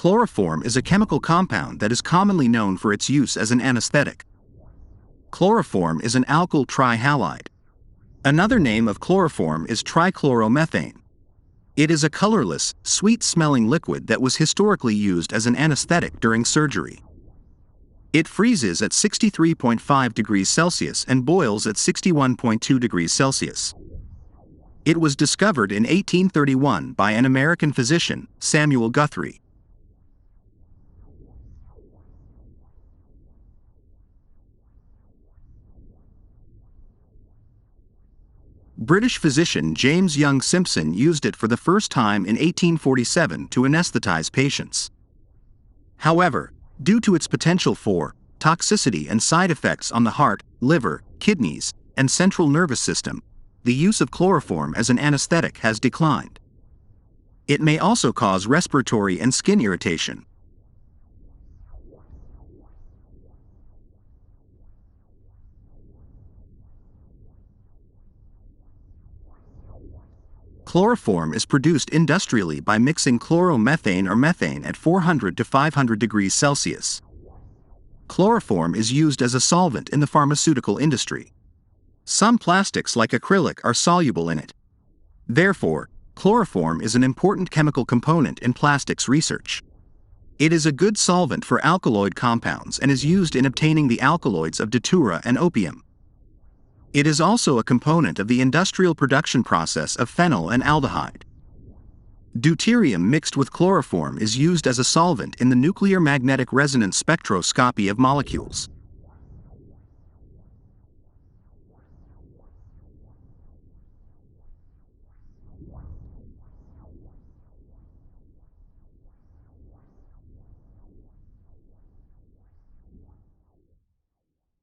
Chloroform is a chemical compound that is commonly known for its use as an anesthetic. Chloroform is an alkyl trihalide. Another name of chloroform is tri-chloro-methane. It is a colorless, sweet-smelling liquid that was historically used as an anesthetic during surgery. It freezes at 63.5 degrees Celsius and boils at 61.2 degrees Celsius. It was discovered in 1831 by an American physician, Samuel Guthrie. British physician James Young Simpson used it for the first time in 1847 to anesthetize patients. However, due to its potential for toxicity and side effects on the heart, liver, kidneys, and central nervous system, the use of chloroform as an anesthetic has declined. It may also cause respiratory and skin irritation. Chloroform is produced industrially by mixing chloromethane or methane at 400 to 500 degrees Celsius. Chloroform is used as a solvent in the pharmaceutical industry. Some plastics like acrylic are soluble in it. Therefore, chloroform is an important chemical component in plastics research. It is a good solvent for alkaloid compounds and is used in obtaining the alkaloids of datura and opium. It is also a component of the industrial production process of phenyl and aldehyde. Deuterium mixed with chloroform is used as a solvent in the nuclear magnetic resonance spectroscopy of molecules.